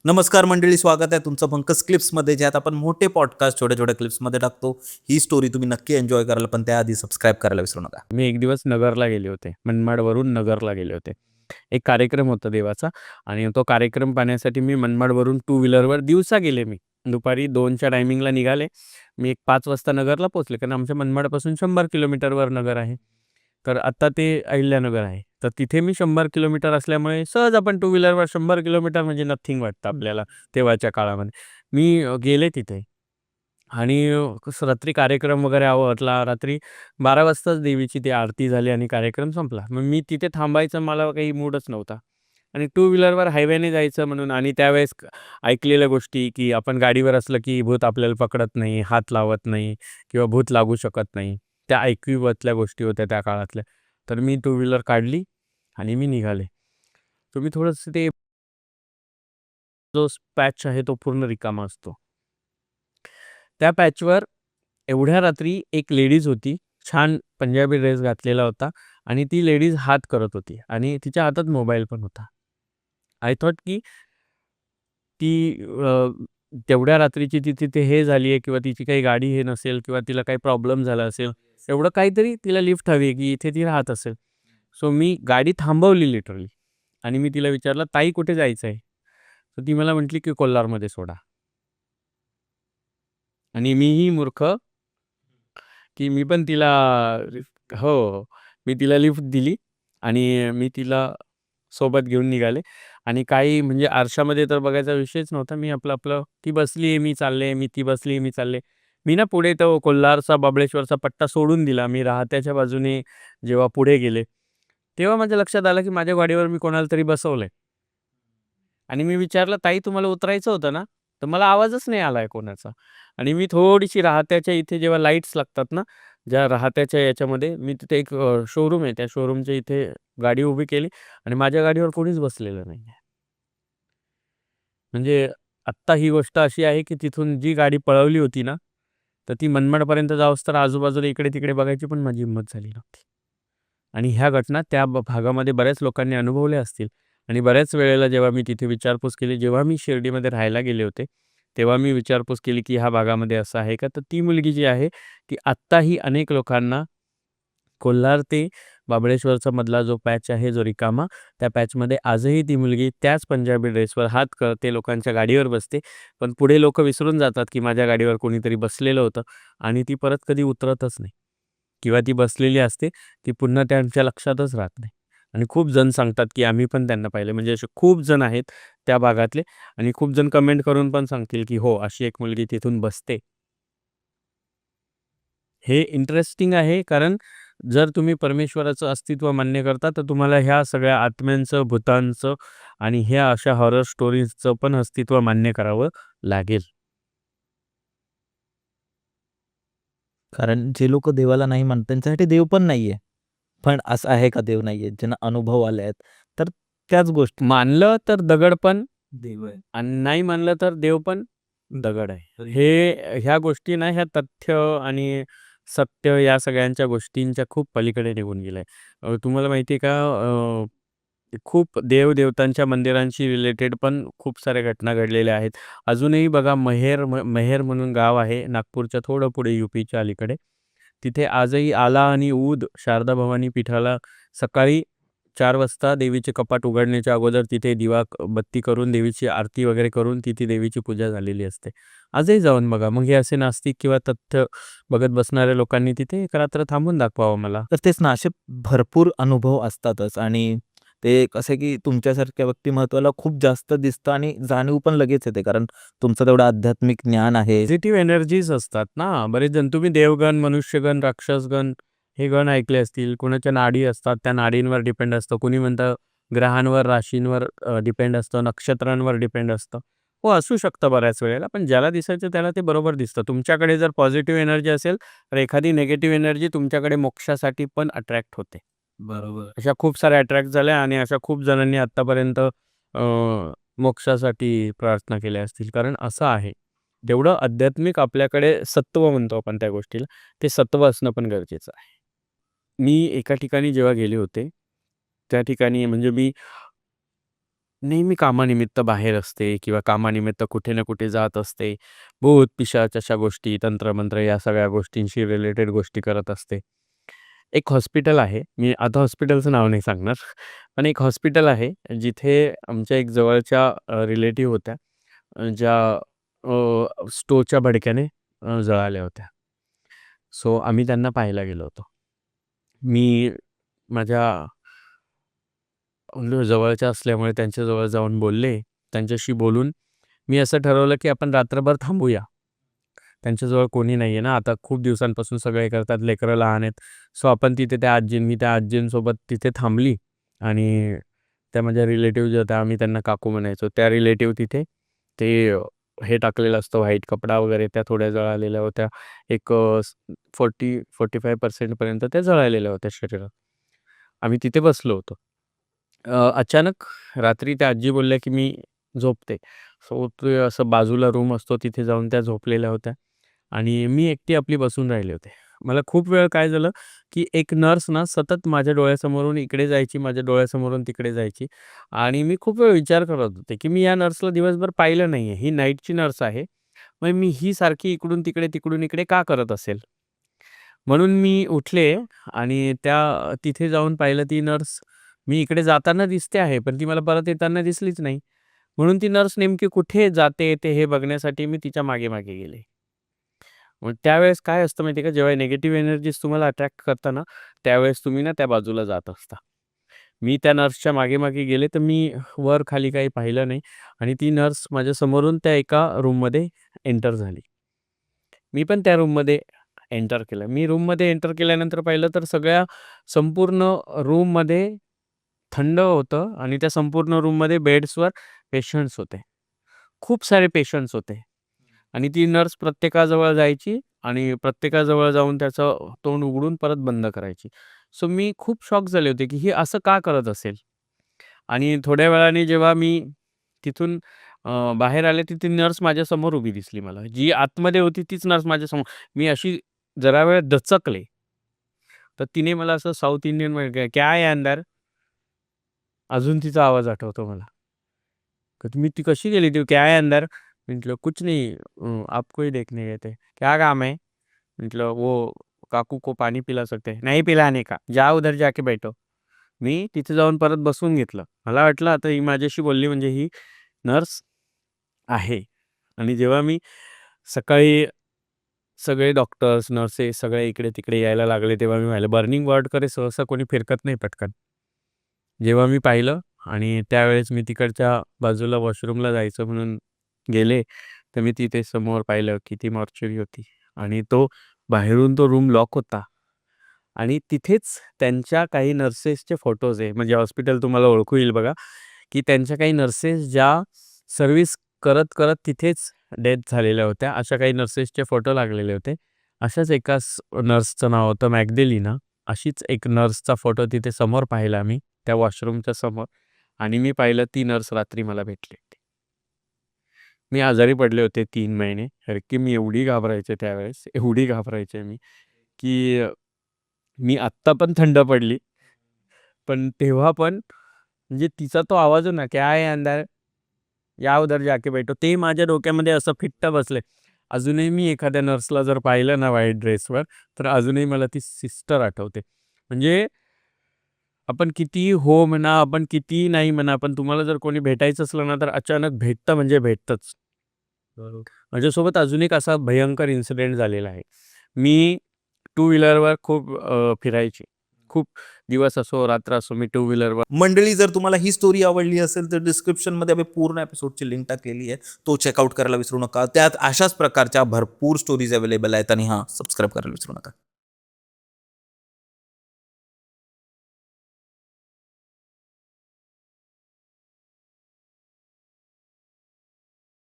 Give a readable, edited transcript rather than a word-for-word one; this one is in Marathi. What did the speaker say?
नमस्कार मंडळी, स्वागत आहे तुमचं पंकज क्लिप्समध्ये, ज्यात आपण मोठे पॉडकास्ट छोट्या छोट्या क्लिप्समध्ये टाकतो. ही स्टोरी तुम्ही नक्की एन्जॉय कराल, पण त्याआधी सबस्क्राईब करायला विसरू नका. मी एक दिवस नगरला गेले होते. मनमाडवरून नगरला गेले होते. एक कार्यक्रम होता देवाचा आणि तो कार्यक्रम पाहण्यासाठी मी मनमाडवरून टू व्हीलरवर दिवसा गेले मी. दुपारी 2च्या टायमिंगला निघाले. मी एक 5 वाजता नगरला पोहोचले. कारण आमच्या मनमाडपासून 100 किलोमीटरवर नगर आहे. तर आत्ता ते अहिल्यानगर आहे. तर तिथे मी 100 किलोमीटर असल्यामुळे सहज आपण टू व्हीलरवर 100 किलोमीटर म्हणजे नथिंग वाटतं आपल्याला तेव्हाच्या काळामध्ये. मी गेले तिथे आणि कसं रात्री कार्यक्रम वगैरे आवरला. रात्री 12 वाजताच देवीची ती आरती झाली आणि कार्यक्रम संपला. मग मी तिथे थांबायचा मला काही मूडच नव्हता आणि टू व्हीलरवर हायवेने जायचं म्हणून आणि त्यावेळेस ऐकलेल्या गोष्टी, की आपण गाडीवर असलं की भूत आपल्याला पकडत नाही, हात लावत नाही किंवा भूत लागू शकत नाही. त्या ऐकिवातल्या गोष्टी होत्या त्या काळातल्या. तर मी टू व्हीलर काढली आणि मी निघाले. तुम्ही थोडंसं ते जो पॅच आहे तो पूर्ण रिकामा असतो. त्या पॅचवर एवढ्या रात्री एक लेडीज होती. छान पंजाबी ड्रेस घातलेला होता आणि ती लेडीज हात करत होती आणि तिच्या हातात मोबाईल पण होता. आय थॉट की ती तेवढ्या रात्रीची ती तिथे हे झाली आहे किंवा तिची काही गाडी हे नसेल किंवा तिला काही प्रॉब्लेम झाला असेल. एवढं काहीतरी तिला लिफ्ट हवी आहे की इथे ती राहत असेल. सो मी गाडी थांबवली लिटरली आणि मी तिला विचारलं, "ताई कुठे जायचं आहे?" तर ती मला म्हटली की "कोल्हारमध्ये सोडा." आणि मीही मूर्ख की मी पण तिला हो, मी तिला लिफ्ट दिली आणि मी तिला सोबत घेऊन निघाले आणि काही म्हणजे आरशामध्ये तर बघायचा विषयच नव्हता. मी आपलं ती बसली आहे, मी चालले, मी ती बसली, मी चालले. मी ना पुढे तो कोल्हारचा, महाबळेश्वरचा पट्टा सोडून दिला. मी राहत्याच्या बाजूने जेव्हा पुढे गेले, तेव्हा माझ्या लक्षात आलं की माझ्या गाडीवर मी कोणाला तरी बसवलंय आणि मी विचारलं, "ताई तुम्हाला उतरायचं होतं ना?" तर मला आवाजच नाही आलाय कोणाचा आणि मी थोडीशी राहत्याच्या इथे जेव्हा लाईट्स लागतात ना, ज्या राहत्याच्या याच्यामध्ये मी तिथे एक शोरूम आहे. त्या शोरूमच्या इथे गाडी उभी केली आणि माझ्या गाडीवर कोणीच बसलेलं नाहीये. म्हणजे आत्ता ही गोष्ट अशी आहे, की तिथून जी गाडी पळवली होती ना, तर ती मनमाडपर्यंत जाऊस तर आजूबाजूला इकडे-तिकडे बघायची पण माझी हिंमत झाली नव्हती. आणि ह्या घटना त्या भागामध्ये बऱ्याच लोकांनी अनुभवल्या असतील आणि बऱ्याच वेळेला जेव्हा मी तिथे विचारपूस केली, जेव्हा मी शिर्डीमध्ये राहायला गेले होते, तेव्हा मी विचारपूस केली, की ह्या भागामध्ये असं आहे का? तर ती मुलगी जी आहे, ती आत्ताही अनेक लोकांना कोल्हार ते महाबळेश्वरचा मधला जो पॅच आहे, जो रिकामा, त्या पॅचमध्ये आजही ती मुलगी त्याच पंजाबी ड्रेसवर हात करते, लोकांच्या गाडीवर बसते. पण पुढे लोकं विसरून जातात, की माझ्या गाडीवर कोणीतरी बसलेलं होतं आणि ती परत कधी उतरतच नाही किंवा ती बसलेली असते, ती पुन्हा त्यांच्या लक्षातच राहत नाही. आणि खूप जण सांगतात, की आम्ही पण त्यांना पाहिलं. म्हणजे असे खूप जण आहेत त्या भागातले आणि खूप जण कमेंट करून पण सांगतील, की हो, अशी एक मुलगी तिथून बसते. हे इंटरेस्टिंग आहे कारण जर तुम्ही परमेश्वराचं अस्तित्व मान्य करता, तर तुम्हाला ह्या सगळ्या आत्म्यांचं, भूतांचं आणि ह्या अशा हॉरर स्टोरीजचं पण अस्तित्व मान्य करावं लागेल. कारण जे लोकं देवाला नाही मानतात त्यांच्यासाठी देव पण नाहीये. पण असं आहे का देव नाहीये? ज्यांना अनुभव आले आहेत, तर त्याच गोष्टी मानलं तर दगड पण देव आहे. आणि नाही मानलं तर देव पण दगड आहे. ह्या गोष्टी ना, ह्या तथ्य आणि सत्य या सगळ्यांच्या गोष्टींच्या खूप पलीकडे निघून गेल्या. तुम्हाला माहिती आहे का खूप देव-देवतांच्या मंदिरांशी रिलेटेड पण खूप साऱ्या घटना घडलेल्या आहेत. अजूनही बघा मेहेर म्हणून गाव आहे नागपूरच्या थोडं पुढे यूपीच्या अलीकडे. तिथे आजही आला आणि ऊद शारदा भवानी पीठाला सकाळी 4 वाजता देवीचे कपाट उघडण्याच्या अगोदर तिथे दिवा बत्ती करून देवीची आरती वगैरे करून तिथे देवीची पूजा झालेली असते. आजही जाऊन बघा. मग हे असे नास्तिक किंवा तथ्य बघत बसणाऱ्या लोकांनी तिथे एक रात्र थांबून दाखवावं मला. तर तेच ना, असे भरपूर अनुभव असतातच आणि ते कसं आहे, की तुमच्यासारख्या व्यक्तिमत्त्वाला खूप जास्त दिसतं आणि जाणीव पण लगेच येते. कारण तुमचं तेवढं आध्यात्मिक ज्ञान आहे. पॉझिटिव्ह एनर्जीज असतात ना. बरेच जण तुम्ही देवगण, मनुष्यगण, राक्षसगण हे गण ऐकले असतील. कुणाच्या नाडी असतात, त्या नाडींवर डिपेंड असतं. कुणी म्हणतं ग्रहांवर, राशींवर डिपेंड असतं, नक्षत्रांवर डिपेंड असतं. हो, असू शकतं बऱ्याच वेळेला, पण ज्याला दिसायचं त्याला ते बरोबर दिसतं. तुमच्याकडे जर पॉझिटिव्ह एनर्जी असेल, तर एखादी निगेटिव्ह एनर्जी तुमच्याकडे मोक्षासाठी पण अट्रॅक्ट होते. बरोबर. अशा खूप साऱ्या अट्रॅक्ट झाल्या आणि अशा खूप जणांनी आत्तापर्यंत मोक्षासाठी प्रार्थना केल्या असतील. कारण असं आहे. जेवढं आध्यात्मिक आपल्याकडे सत्व म्हणतो आपण त्या गोष्टीला, ते सत्व असणं पण गरजेचं आहे. मी एका ठिकाणी जेव्हा गेले होते, त्या ठिकाणी म्हणजे मी नेहमी कामानिमित्त बाहेर असते किंवा कामानिमित्त कुठे ना कुठे जात असते. भूत, पिशाच अशा गोष्टी, तंत्रमंत्र या सगळ्या गोष्टींशी रिलेटेड गोष्टी करत असते. एक हॉस्पिटल आहे, मी आता हॉस्पिटलचं नाव नाही सांगणार. पण एक हॉस्पिटल आहे, जिथे आमच्या एक जवळच्या रिलेटिव्ह होत्या, ज्या स्टोव्हच्या भडक्याने जळाल्या होत्या. सो आम्ही त्यांना पाहायला गेलो होतो. मी माझ्या जवळच्या असल्यामुळे त्यांच्याजवळ जाऊन बोलले. त्यांच्याशी बोलून मी असं ठरवलं, की आपण रात्रभर थांबूया. त्यांच्याजवळ कोणी नाही आहे ना, आता खूप दिवसांपासून सगळे करतात, लेकरं लहान आहेत. सो आपण तिथे मी त्या आजींसोबत तिथे थांबली आणि त्या माझ्या रिलेटिव्ह ज्या होत्या, आम्ही त्यांना काकू म्हणायचो. त्या रिलेटिव्ह तिथे ते हे टाकलेलं असतं व्हाईट कपडा वगैरे, त्या थोड्या जळालेल्या होत्या. एक 40-45% पर्यंत त्या जळालेल्या होत्या शरीरात. आम्ही तिथे बसलो होतो. अचानक रात्री त्या आजी बोलल्या, की "मी झोपते." सो ते असं बाजूला रूम असतो, तिथे जाऊन त्या झोपलेल्या होत्या आणि मी एकटी आपली बसून राहिले होते. मला खूप वेळ काय झालं, की एक नर्स ना सतत माझ्या डोळ्यासमोरून इकडे जायची, माझ्या डोळ्यासमोरून तिकडे जायची आणि मी खूप वेळ विचार करत होते, की मी या नर्सला दिवसभर पाहिलं नाहीये. ही नाईटची नर्स आहे. मग मी ही सारखी इकडून तिकडे, तिकडून इकडे का करत असेल? म्हणून मी उठले आणि तिथे जाऊन पाहिलं ती नर्स मी इकडे जाताना दिसते आहे, पण ती मला परत येताना दिसलीच नाही. म्हणून ती नर्स नेमकी कुठे जाते येते हे बघण्यासाठी मी तिच्या मागे-मागे गेले. मग त्यावेळेस काय असतं माहिती आहे का, जेव्हा निगेटिव्ह एनर्जीज तुम्हाला अट्रॅक्ट करतात ना, त्यावेळेस तुम्ही ना त्या बाजूला जात असता. मी त्या नर्सच्या मागे-मागे गेले, तर मी वर-खाली काही पाहिलं नाही आणि ती नर्स माझ्या समोरून त्या एका रूममध्ये एंटर झाली. मी पण त्या रूममध्ये एंटर केलं. मी रूममध्ये एंटर केल्यानंतर पाहिलं तर संपूर्ण रूममध्ये थंड होतं आणि त्या संपूर्ण रूममध्ये बेड्सवर पेशंट्स होते. खूप सारे पेशंट्स होते आणि ती नर्स प्रत्येकाजवळ जायची आणि प्रत्येकाजवळ जाऊन त्याचं तोंड उघडून परत बंद करायची. सो मी खूप शॉक झाले होते, की ही असं का करत असेल? आणि थोड्या वेळाने जेव्हा मी तिथून बाहेर आले, तर ती नर्स माझ्यासमोर उभी दिसली मला. जी आतमध्ये होती तीच नर्स माझ्यासमोर. मी अशी जरा वेळ दचकले. तर तिने मला असं साउथ इंडियनमध्ये "क्या है अंदर?" अजून तिचा आवाज आठवतो मला. मी ती कशी गेली ती "क्या है अंदर?" म्हटलं "कुछ नहीं आपको ही देखने गए थे." "क्या काम है?" म्हटलं "वो काकू को पानी पिला सकते हैं." "नहीं पिलाने का, जाओ उधर जाके बैठो." मी तिथे जाऊन परत बसून घेतलं. मला वाटलं आता ही माझ्याशी बोलली म्हणजे ही नर्स आहे. आणि जेव्हा मी सकाळी सगळे डॉक्टर्स, नर्सेस सगळे इकडे-तिकडे यायला लागले, तेव्हा मी पाहिलं बर्निंग वॉर्डकडे सहसा कोणी फिरकत नाही पटकन. जेव्हा मी पाहिलं आणि त्यावेळेस मी तिकडच्या बाजूला वॉशरूमला जायचं म्हणून गेले, तर मी तिथे समोर पाहिलं की ती मॉर्चरी होती आणि बाहेरून तो रूम लॉक होता आणि तिथेच त्यांच्या काही नर्सेसचे फोटोज आहे. म्हणजे हॉस्पिटल तुम्हाला ओळखू येईल बघा, की त्यांच्या काही नर्सेस ज्या सर्व्हिस करत तिथेच डेथ झालेल्या होत्या. अशा काही नर्सेसचे फोटो लागलेले होते. अशाच एका नर्सचं नाव होतं मॅग्डेलिना. अशीच एक नर्सचा फोटो तिथे समोर पाहिला मी, त्या वॉशरूमच्या समोर आणि मी पाहिलं ती नर्स रात्री मला भेटली होती. मी आजारी पडले होते 3 महिने. कारण की मी एवढी घाबरायचे त्यावेळेस, एवढी घाबरायचे मी, की मी आत्ता पण थंड पडली. पण तेव्हा पण म्हणजे तिचा तो आवाज आहे ना, "क्या है अंदर? या उधर जाके बैठो." ते माझ्या डोक्यामध्ये असं फिट्ट बसले. अजूनही मी एखाद्या नर्सला जर पाहिलं ना व्हाईट ड्रेसवर, तर अजूनही मला ती सिस्टर आठवते. म्हणजे आपण कितीही हो म्हणा, आपण कितीही नाही म्हणा, पण तुम्हाला जर कोणी भेटायचं असलं ना, तर अचानक भेटतं म्हणजे भेटतंच. माझ्यासोबत अजून एक असा भयंकर इन्सिडेंट झालेला आहे. मी टू व्हीलरवर खूप फिरायची. खूप दिवस असो, रात्र असो, मी टू व्हीलरवर मंडळी, जर तुम्हाला ही स्टोरी आवडली असेल तर डिस्क्रिप्शनमध्ये आम्ही पूर्ण एपिसोडची लिंक टाकलेली आहे. तो चेकआउट करायला विसरू नका. त्यात अशाच प्रकारच्या भरपूर स्टोरीज अवेलेबल आहेत आणि हां, सबस्क्राईब करायला विसरू नका.